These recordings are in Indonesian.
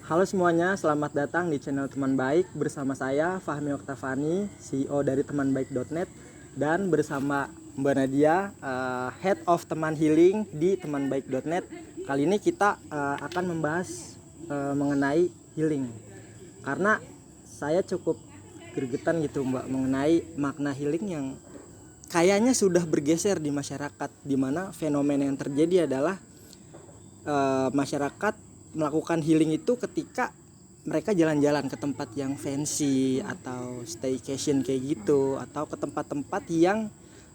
Halo semuanya, selamat datang di channel Teman Baik bersama saya Fahmi Oktavani, CEO dari temanbaik.net, dan bersama Mbak Nadia, Head of Teman Healing di temanbaik.net. Kali ini kita akan membahas mengenai healing. Karena saya cukup gregetan gitu Mbak mengenai makna healing yang kayaknya sudah bergeser di masyarakat, di mana fenomena yang terjadi adalah masyarakat melakukan healing itu ketika mereka jalan-jalan ke tempat yang fancy atau staycation kayak gitu, atau ke tempat-tempat yang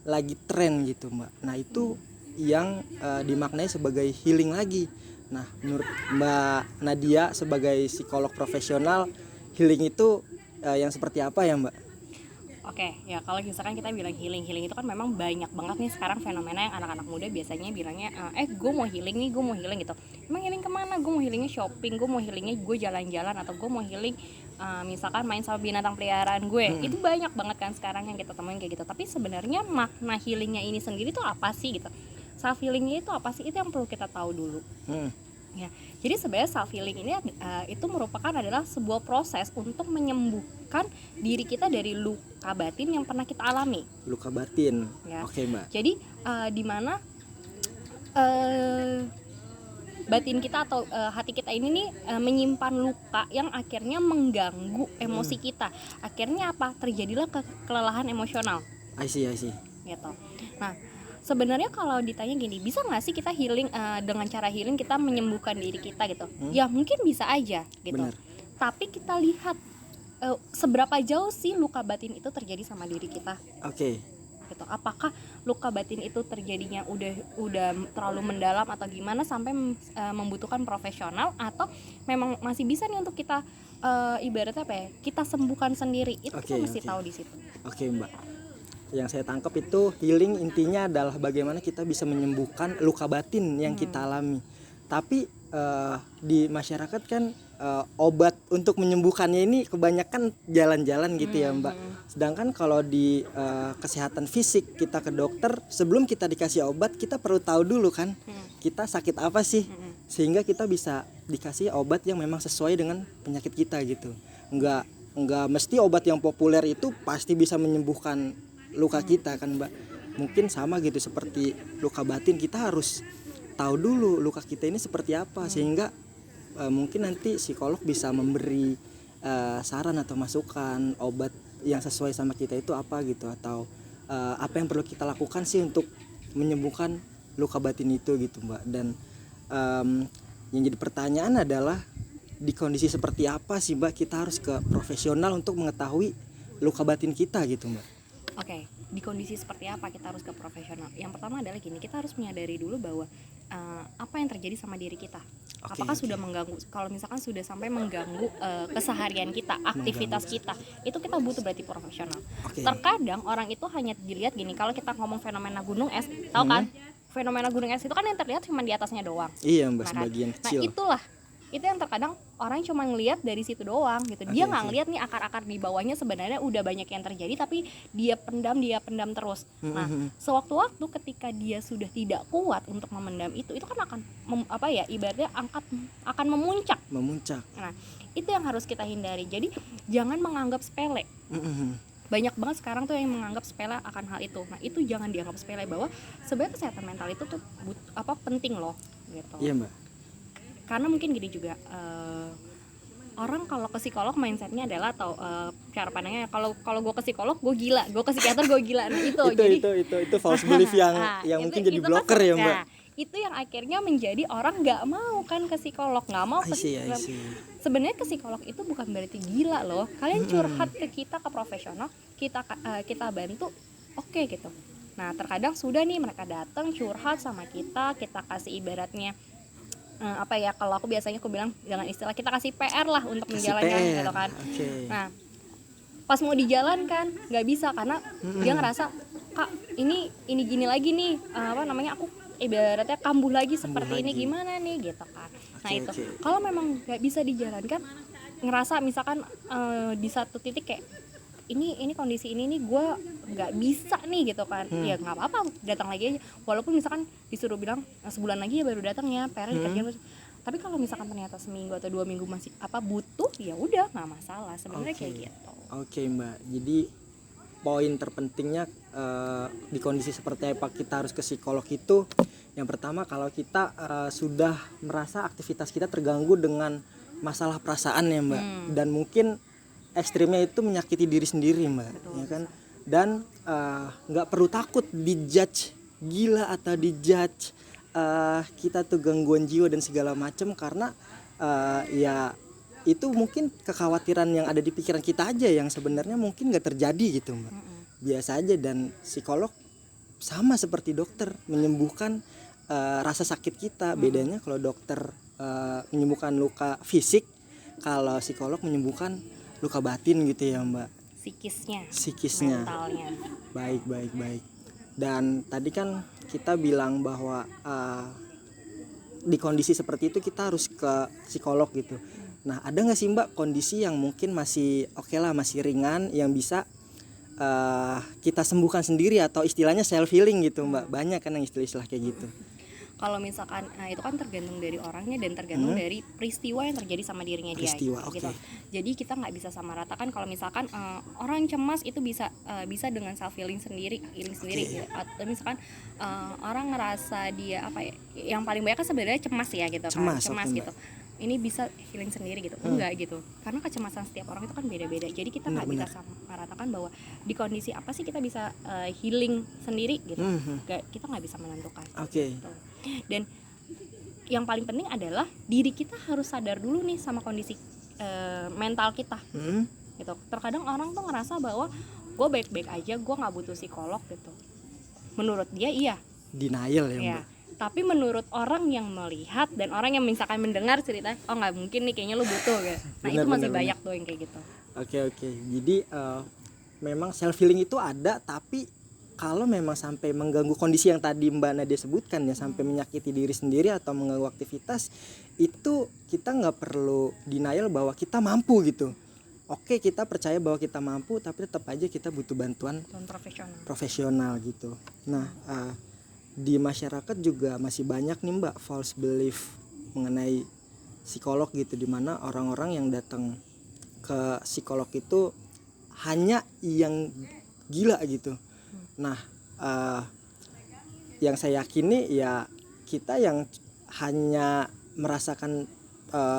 lagi tren gitu Mbak. Nah itu yang dimaknai sebagai healing lagi. Nah menurut Mbak Nadia sebagai psikolog profesional, healing itu yang seperti apa ya Mbak? Oke, ya kalau misalkan kita bilang healing itu kan memang banyak banget nih sekarang fenomena yang anak-anak muda biasanya bilangnya gue mau healing nih, gue mau healing gitu. Emang healing kemana? Gue mau healingnya shopping, gue mau healingnya gue jalan-jalan, atau gue mau healing misalkan main sama binatang peliharaan gue. Itu banyak banget kan sekarang yang kita temuin kayak gitu. Tapi sebenarnya makna healingnya ini sendiri tuh apa sih gitu? Self healingnya itu apa sih? Itu yang perlu kita tahu dulu. Ya, jadi sebenarnya self healing ini itu merupakan adalah sebuah proses untuk menyembuhkan diri kita dari luka batin yang pernah kita alami. Luka batin, Ya. Oke Mbak. Jadi di mana batin kita atau hati kita ini nih menyimpan luka yang akhirnya mengganggu emosi kita. Akhirnya apa? Terjadilah kelelahan emosional. I see. Gitu. Nah, sebenarnya kalau ditanya gini, bisa nggak sih kita healing dengan cara healing kita menyembuhkan diri kita gitu? Ya mungkin bisa aja gitu. Benar. Tapi kita lihat seberapa jauh sih luka batin itu terjadi sama diri kita. Oke. Gitu. Apakah luka batin itu terjadinya udah terlalu mendalam atau gimana sampai membutuhkan profesional, atau memang masih bisa nih untuk kita ibaratnya apa ya? Kita sembuhkan sendiri. Itu kita mesti tahu di situ. Oke Mbak. Yang saya tangkap itu healing intinya adalah bagaimana kita bisa menyembuhkan luka batin yang kita alami. Tapi di masyarakat kan obat untuk menyembuhkannya ini kebanyakan jalan-jalan gitu ya Mbak. Sedangkan kalau di kesehatan fisik, kita ke dokter, sebelum kita dikasih obat kita perlu tahu dulu kan kita sakit apa sih, sehingga kita bisa dikasih obat yang memang sesuai dengan penyakit kita gitu. Enggak mesti obat yang populer itu pasti bisa menyembuhkan luka kita kan Mbak. Mungkin sama gitu seperti luka batin, kita harus tahu dulu luka kita ini seperti apa, sehingga mungkin nanti psikolog bisa memberi saran atau masukan obat yang sesuai sama kita itu apa gitu, atau apa yang perlu kita lakukan sih untuk menyembuhkan luka batin itu gitu Mbak. Dan yang jadi pertanyaan adalah di kondisi seperti apa sih Mbak kita harus ke profesional untuk mengetahui luka batin kita gitu Mbak? Oke, di kondisi seperti apa kita harus ke profesional? Yang pertama adalah gini, kita harus menyadari dulu bahwa apa yang terjadi sama diri kita. Apakah sudah mengganggu? Kalau misalkan sudah sampai mengganggu keseharian kita, aktivitas kita, itu kita butuh berarti profesional. Terkadang orang itu hanya dilihat gini, kalau kita ngomong fenomena gunung es, tahu kan? Fenomena gunung es itu kan yang terlihat cuma di atasnya doang. Iya Mbak, sebagian kecil. Nah itu yang terkadang orang cuma ngelihat dari situ doang gitu. Dia nggak ngelihat nih akar-akar di bawahnya sebenarnya udah banyak yang terjadi, tapi dia pendam terus. Nah, sewaktu-waktu ketika dia sudah tidak kuat untuk memendam itu kan akan ibaratnya akan memuncak. Nah, itu yang harus kita hindari. Jadi jangan menganggap sepele. Banyak banget sekarang tuh yang menganggap sepele akan hal itu. Nah, itu jangan dianggap sepele, bahwa sebenarnya kesehatan mental itu tuh penting loh gitu. Iya Mbak. Karena mungkin gini juga, orang kalau ke psikolog mindsetnya adalah atau cara pandangnya kalau gue ke psikolog gue gila, gue ke psikiater gue gila. Nah, itu false belief yang mungkin jadi blocker ya Mbak. Itu yang akhirnya menjadi orang nggak mau kan ke psikolog, nggak mau ke psikolog. Sebenarnya ke psikolog itu bukan berarti gila loh. Kalian curhat ke kita, ke profesional, kita bantu, oke gitu. Nah, terkadang sudah nih mereka datang curhat sama kita kasih ibaratnya kalau aku biasanya bilang dengan istilah kita kasih PR lah untuk menjalankan gitu kan. Nah, pas mau dijalankan nggak bisa karena dia ngerasa, kak ini gini lagi nih, aku ibaratnya kambuh lagi seperti ini, gimana nih gitu kan. Nah itu kalau memang nggak bisa dijalankan, ngerasa misalkan di satu titik kayak ini kondisi ini nih gue nggak bisa nih gitu kan, ya nggak apa-apa, datang lagi aja, walaupun misalkan disuruh bilang sebulan lagi ya baru datang ya, PR dikerjain Tapi kalau misalkan ternyata seminggu atau 2 minggu masih butuh, ya udah nggak masalah sebenarnya. Kayak gitu. Oke, Mbak. Jadi poin terpentingnya di kondisi seperti apa kita harus ke psikolog itu, yang pertama kalau kita sudah merasa aktivitas kita terganggu dengan masalah perasaan ya, Mbak. Dan mungkin ekstrimnya itu menyakiti diri sendiri, Mbak. Betul. Ya kan? Dan nggak perlu takut dijudge gila atau dijudge kita tuh gangguan jiwa dan segala macam, karena ya itu mungkin kekhawatiran yang ada di pikiran kita aja yang sebenarnya mungkin nggak terjadi gitu, Mbak. Biasa aja. Dan psikolog sama seperti dokter menyembuhkan rasa sakit kita. Bedanya kalau dokter menyembuhkan luka fisik, kalau psikolog menyembuhkan luka batin gitu ya, Mbak. Psikisnya, mentalnya. Baik. Dan tadi kan kita bilang bahwa di kondisi seperti itu kita harus ke psikolog gitu. Nah, ada nggak sih, Mbak, kondisi yang mungkin masih oke lah, masih ringan, yang bisa kita sembuhkan sendiri atau istilahnya self healing gitu, Mbak? Banyak kan yang istilah kayak gitu. Kalau misalkan itu kan tergantung dari orangnya dan tergantung dari peristiwa yang terjadi sama dirinya dia gitu. Jadi kita nggak bisa sama ratakan. Kalau misalkan orang cemas itu bisa dengan self healing sendiri gitu. Atau misalkan orang ngerasa dia yang paling banyak kan sebenarnya cemas ya gitu, cemas gitu. Ini bisa healing sendiri gitu. Enggak gitu, karena kecemasan setiap orang itu kan beda-beda. Jadi kita nggak bisa meratakan bahwa di kondisi apa sih kita bisa healing sendiri gitu. Kita nggak bisa menentukan. Gitu. Dan yang paling penting adalah diri kita harus sadar dulu nih sama kondisi mental kita. Gitu. Terkadang orang tuh ngerasa bahwa gue baik-baik aja, gue nggak butuh psikolog gitu. Menurut dia iya. Denial ya, Mbak. Tapi menurut orang yang melihat dan orang yang misalkan mendengar cerita, oh nggak mungkin nih, kayaknya lu butuh gitu. Nah itu masih banyak tuh yang kayak gitu. Oke. Jadi memang self healing itu ada, tapi kalau memang sampai mengganggu kondisi yang tadi Mbak Nadia sebutkan ya, sampai menyakiti diri sendiri atau mengganggu aktivitas, itu kita nggak perlu denial bahwa kita mampu gitu. Oke, kita percaya bahwa kita mampu, tapi tetap aja kita butuh bantuan profesional gitu. Nah, di masyarakat juga masih banyak nih, Mbak, false belief mengenai psikolog gitu, dimana orang-orang yang datang ke psikolog itu hanya yang gila gitu. Nah, yang saya yakini ya kita yang hanya merasakan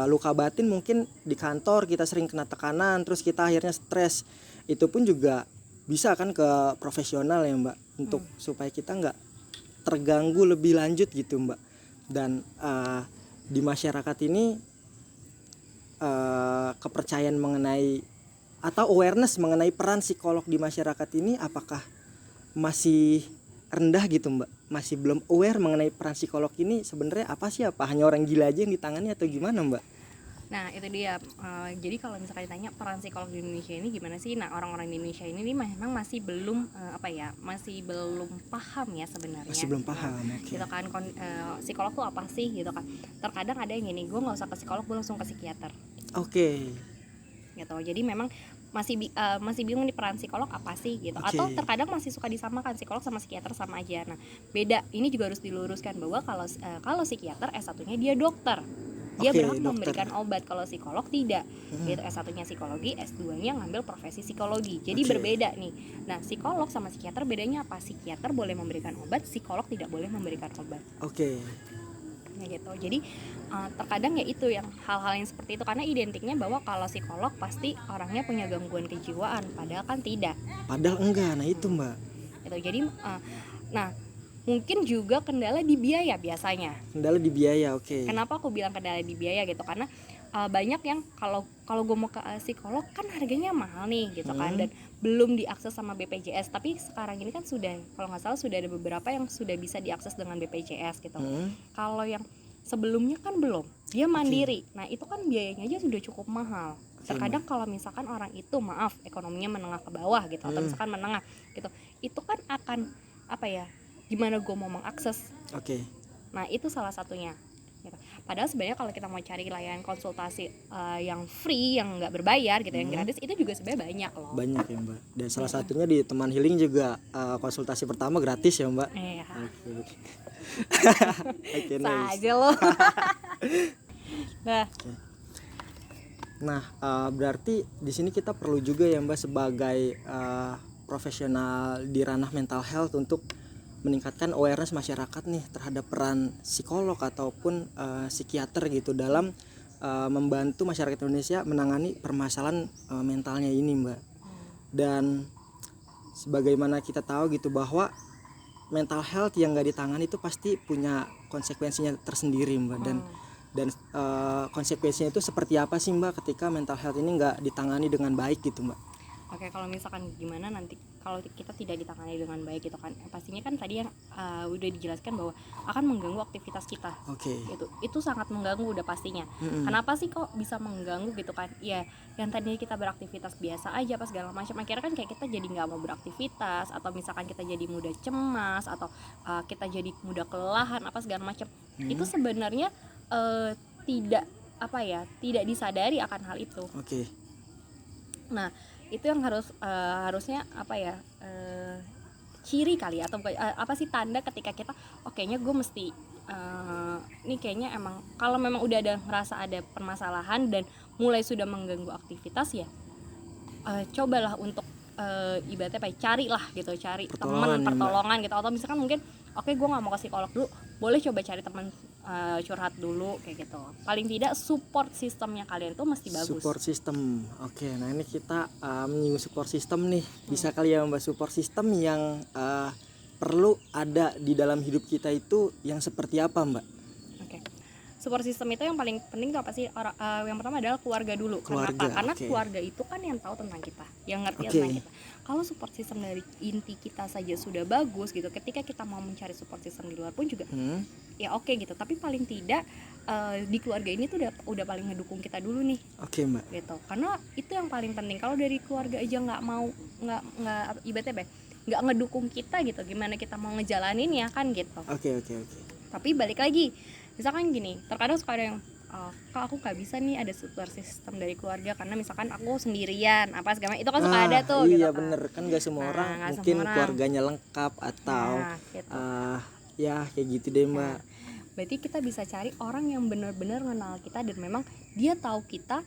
luka batin mungkin di kantor, kita sering kena tekanan, terus kita akhirnya stres, itu pun juga bisa kan ke profesional ya, Mbak, untuk supaya kita nggak terganggu lebih lanjut gitu, Mbak. Dan di masyarakat ini kepercayaan mengenai atau awareness mengenai peran psikolog di masyarakat ini apakah masih rendah gitu, Mbak? Masih belum aware mengenai peran psikolog ini sebenarnya apa sih? Apa hanya orang gila aja yang ditangani atau gimana, Mbak? Nah itu dia, jadi kalau misalkan ditanya peran psikolog di Indonesia ini gimana sih, nah orang-orang di Indonesia ini memang masih belum masih belum paham ya sebenarnya. Masih belum paham, gitu kan, psikolog tuh apa sih gitu kan. Terkadang ada yang gini, gue nggak usah ke psikolog, gue langsung ke psikiater. Gitu, jadi memang masih bingung di peran psikolog apa sih gitu. Atau terkadang masih suka disamakan psikolog sama psikiater sama aja. Nah beda, ini juga harus diluruskan bahwa kalau psikiater S1-nya dia dokter, dia berhak memberikan obat. Kalau psikolog tidak, gitu. S1-nya psikologi, S2-nya ngambil profesi psikologi. Jadi berbeda nih. Nah, psikolog sama psikiater bedanya apa? Psikiater boleh memberikan obat, psikolog tidak boleh memberikan obat. Ya gitu. Jadi terkadang ya itu yang hal-hal yang seperti itu, karena identiknya bahwa kalau psikolog pasti orangnya punya gangguan kejiwaan, padahal kan tidak. Padahal enggak. Nah itu, Mbak. Gitu. Jadi mungkin juga kendala di biaya biasanya. Kendala di biaya, Kenapa aku bilang kendala di biaya gitu? Karena banyak yang kalau gue mau ke psikolog kan harganya mahal nih gitu kan, dan belum diakses sama BPJS. Tapi sekarang ini kan sudah, kalau nggak salah sudah ada beberapa yang sudah bisa diakses dengan BPJS gitu. Kalau yang sebelumnya kan belum, dia mandiri. Nah itu kan biayanya aja sudah cukup mahal. Terkadang kalau misalkan orang itu ekonominya menengah ke bawah gitu, atau misalkan menengah gitu, itu kan akan gimana gue mau mengakses. Nah itu salah satunya gitu. Padahal sebenarnya kalau kita mau cari layanan konsultasi yang free, yang nggak berbayar gitu, yang gratis, itu juga sebenarnya banyak loh. Banyak ya, Mbak. Dan salah satunya di Teman Healing juga konsultasi pertama gratis ya, Mbak. Saja loh. Nah, Nah, berarti di sini kita perlu juga ya Mbak sebagai profesional di ranah mental health untuk meningkatkan awareness masyarakat nih terhadap peran psikolog ataupun psikiater gitu dalam membantu masyarakat Indonesia menangani permasalahan mentalnya ini Mbak. Dan sebagaimana kita tahu gitu bahwa mental health yang nggak ditangani itu pasti punya konsekuensinya tersendiri Mbak. Dan konsekuensinya itu seperti apa sih Mbak ketika mental health ini nggak ditangani dengan baik gitu Mbak? Oke, kalau misalkan gimana nanti kalau kita tidak ditangani dengan baik gitu kan, pastinya kan tadi yang udah dijelaskan bahwa akan mengganggu aktivitas kita. Oke. Itu sangat mengganggu udah pastinya. Kenapa sih kok bisa mengganggu gitu kan? Ya, yang tadinya kita beraktivitas biasa aja pas segala macam, akhirnya kan kayak kita jadi nggak mau beraktivitas, atau misalkan kita jadi mudah cemas, atau kita jadi mudah kelelahan apa segala macam. Itu sebenarnya tidak tidak disadari akan hal itu. Oke. Nah, itu yang harusnya ciri kali ya, atau apa sih tanda ketika kita kayaknya gue mesti ini kayaknya emang kalau memang udah ngerasa ada permasalahan dan mulai sudah mengganggu aktivitas ya, cobalah untuk ibaratnya carilah gitu, cari teman pertolongan gitu, atau misalkan mungkin gue nggak mau ke psikolog dulu, boleh coba cari teman curhat dulu kayak gitu. Paling tidak support sistemnya kalian tuh mesti bagus. Support system. Oke, nah ini kita menyinggung support system nih. Bisa kali ya Mbak, support system yang perlu ada di dalam hidup kita itu yang seperti apa Mbak? Oke. Support system itu yang paling penting itu apa sih? Yang pertama adalah keluarga dulu. Kenapa? Karena keluarga itu kan yang tahu tentang kita, yang ngerti tentang kita. Kalau support system dari inti kita saja sudah bagus gitu, ketika kita mau mencari support system di luar pun juga ya oke gitu. Tapi paling tidak di keluarga ini tuh udah paling ngedukung kita dulu nih. Oke Mbak. Gitu. Karena itu yang paling penting. Kalau dari keluarga aja nggak ibaratnya nggak ngedukung kita gitu, gimana kita mau ngejalanin ya kan gitu. Oke. Tapi balik lagi, misalkan gini, terkadang suka ada yang kak aku nggak bisa nih ada support system dari keluarga karena misalkan aku sendirian apa segala itu kan suka ada tuh iya gitu kan. Bener kan nggak semua orang mungkin semua keluarganya lengkap atau gitu. Ya kayak gitu deh Mbak. Berarti kita bisa cari orang yang benar-benar kenal kita dan memang dia tahu kita,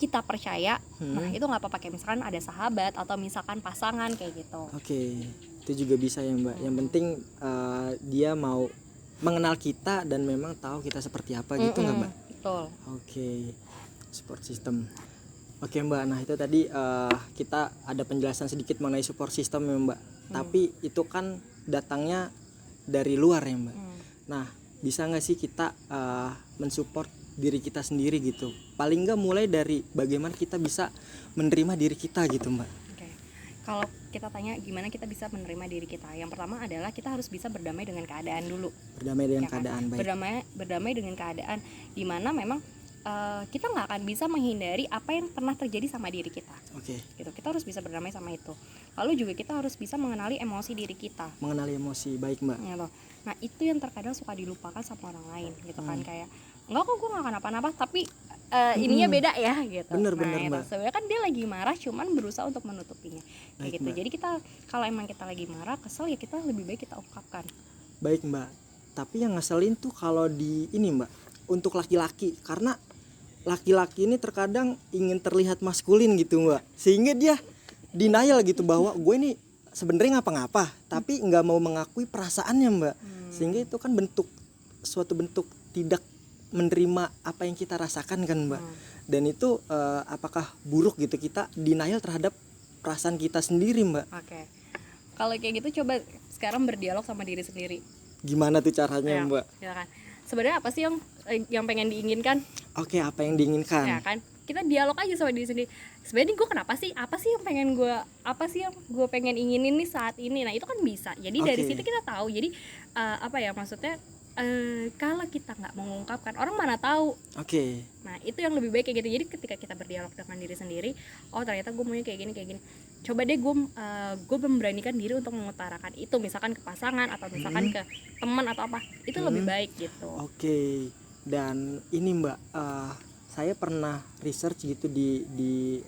kita percaya. Nah itu nggak apa-apa, kayak misalkan ada sahabat atau misalkan pasangan kayak gitu. Oke, itu juga bisa ya Mbak. Yang penting dia mau mengenal kita dan memang tahu kita seperti apa gitu nggak Mbak? Betul. Oke, support system. Oke Mbak, nah itu tadi kita ada penjelasan sedikit mengenai support system ya Mbak. Tapi itu kan datangnya dari luar ya Mbak. Nah bisa nggak sih kita mensupport diri kita sendiri gitu? Paling nggak mulai dari bagaimana kita bisa menerima diri kita gitu Mbak. Oke. Kalau kita tanya gimana kita bisa menerima diri kita, yang pertama adalah kita harus bisa berdamai dengan keadaan dulu. Berdamai dengan keadaan, baik. Berdamai dengan keadaan dimana memang kita nggak akan bisa menghindari apa yang pernah terjadi sama diri kita. Oke. Gitu, kita harus bisa berdamai sama itu. Lalu juga kita harus bisa mengenali emosi diri kita. Mengenali emosi, baik Mbak. Gitu. Nah itu yang terkadang suka dilupakan sama orang lain gitu kan, kayak enggak kok gue nggak kenapa-napa, tapi ininya beda ya gitu. Bener Mbak. Sebenarnya kan dia lagi marah, cuman berusaha untuk menutupinya kayak gitu. Mbak. Jadi kita kalau emang kita lagi marah, kesel ya kita lebih baik kita ungkapkan. Baik Mbak. Tapi yang ngeselin tuh kalau di ini Mbak, untuk laki-laki, karena laki-laki ini terkadang ingin terlihat maskulin gitu Mbak, sehingga dia denial gitu bahwa gue ini sebenarnya ngapa-ngapa, tapi nggak mau mengakui perasaannya Mbak. Sehingga itu kan suatu bentuk tidak menerima apa yang kita rasakan kan Mbak. Dan itu apakah buruk gitu kita denial terhadap perasaan kita sendiri Mbak? Oke. Kalau kayak gitu coba sekarang berdialog sama diri sendiri. Gimana tuh caranya Mbak? Silakan. Sebenarnya apa sih yang pengen diinginkan? Oke, apa yang diinginkan? Ya kan? Kita dialog aja sama diri sendiri. Sebenarnya gue kenapa sih? Apa sih yang gue pengen inginin nih saat ini? Nah, itu kan bisa. Jadi dari situ kita tahu. Jadi maksudnya kalau kita nggak mengungkapkan, orang mana tahu. Oke. Nah itu yang lebih baik kayak gitu. Jadi ketika kita berdialog dengan diri sendiri, oh ternyata gue maunya kayak gini. Coba deh gue memberanikan diri untuk mengutarakan itu, misalkan ke pasangan atau misalkan ke teman atau apa. Itu lebih baik gitu. Oke. Dan ini Mbak, saya pernah research gitu di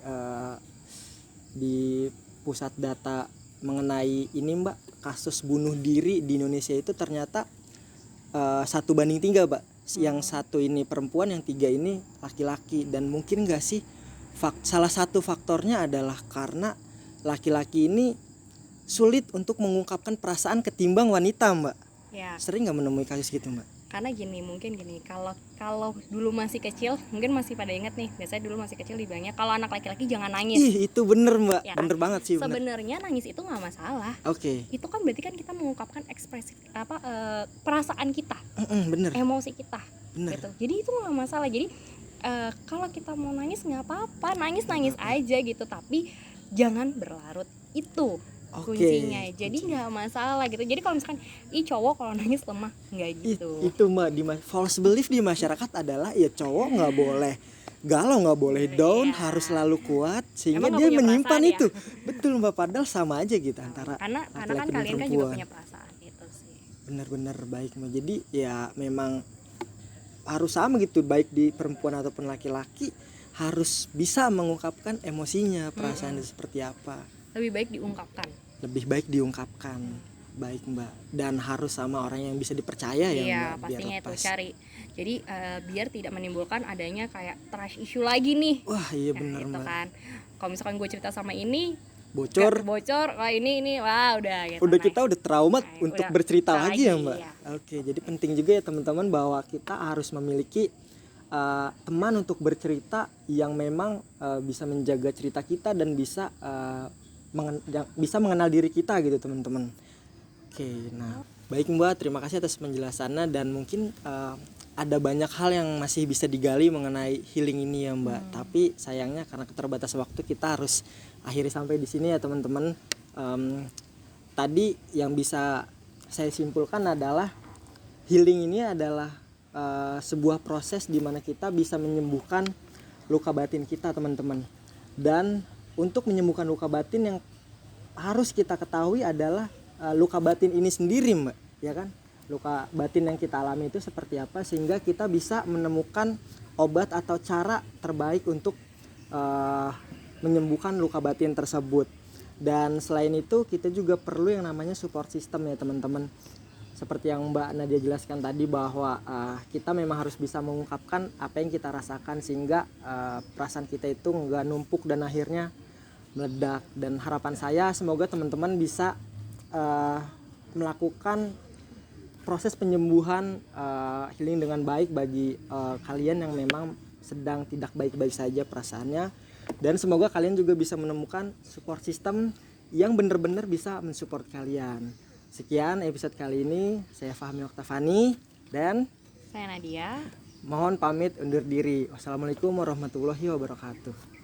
pusat data mengenai ini Mbak, kasus bunuh diri di Indonesia itu ternyata 1:3 Mbak. Yang satu ini perempuan, yang 3 ini laki-laki. Dan mungkin gak sih salah satu faktornya adalah karena laki-laki ini sulit untuk mengungkapkan perasaan ketimbang wanita, Mbak. Ya. Sering nggak menemui kasus gitu, Mbak? Karena mungkin gini, kalau dulu masih kecil, mungkin masih pada ingat nih, biasanya dulu masih kecil dibilangnya kalau anak laki-laki jangan nangis. Ih, itu bener, Mbak. Ya, bener banget sih. Sebenarnya nangis itu nggak masalah. Oke. Itu kan berarti kan kita mengungkapkan ekspresi perasaan kita, bener. emosi kita, bener. gitu. Jadi itu nggak masalah. Jadi kalau kita mau nangis nggak apa-apa, nangis aja gitu. Tapi jangan berlarut, itu kuncinya. Jadi nggak masalah gitu. Jadi kalau misalkan cowok kalau nangis lemah, nggak gitu. Itu Mbak, false belief di masyarakat adalah ya cowok nggak boleh galau, nggak boleh down, harus selalu kuat, sehingga dia menyimpan itu. Betul Mbak, padahal sama aja gitu antara karena kan kalian kan juga punya perasaan itu sih. Benar-benar baik Mbak. Jadi ya memang harus sama gitu, baik di perempuan ataupun laki-laki harus bisa mengungkapkan emosinya, perasaannya seperti apa. Lebih baik diungkapkan. Baik Mbak, dan harus sama orang yang bisa dipercaya ya Mbak. Iya, pastinya itu cari. Jadi biar tidak menimbulkan adanya kayak trust issue lagi nih. Wah iya benar gitu Mbak. Kan. Kalau misalkan gue cerita sama ini bocor, wah ini wah udah gitu. Kita udah trauma untuk bercerita lagi ya Mbak. Iya. Oke, jadi penting juga ya teman-teman bahwa kita harus memiliki teman untuk bercerita yang memang bisa menjaga cerita kita dan bisa bisa mengenal diri kita gitu teman-teman. Oke, nah baik Mbak, terima kasih atas penjelasannya, dan mungkin ada banyak hal yang masih bisa digali mengenai healing ini ya Mbak. Tapi sayangnya karena keterbatasan waktu kita harus akhiri sampai di sini ya teman-teman. Tadi yang bisa saya simpulkan adalah healing ini adalah sebuah proses di mana kita bisa menyembuhkan luka batin kita teman-teman. Dan untuk menyembuhkan luka batin, yang harus kita ketahui adalah luka batin ini sendiri Mbak, ya kan? Luka batin yang kita alami itu seperti apa, sehingga kita bisa menemukan obat atau cara terbaik untuk menyembuhkan luka batin tersebut. Dan selain itu kita juga perlu yang namanya support system ya teman-teman. Seperti yang Mbak Nadia jelaskan tadi, bahwa kita memang harus bisa mengungkapkan apa yang kita rasakan, sehingga perasaan kita itu nggak numpuk dan akhirnya meledak. Dan harapan saya semoga teman-teman bisa melakukan proses penyembuhan healing dengan baik bagi kalian yang memang sedang tidak baik-baik saja perasaannya, dan semoga kalian juga bisa menemukan support system yang benar-benar bisa mensupport kalian. Sekian episode kali ini, saya Fahmi Oktavani dan saya Nadia. Mohon pamit undur diri. Wassalamualaikum warahmatullahi wabarakatuh.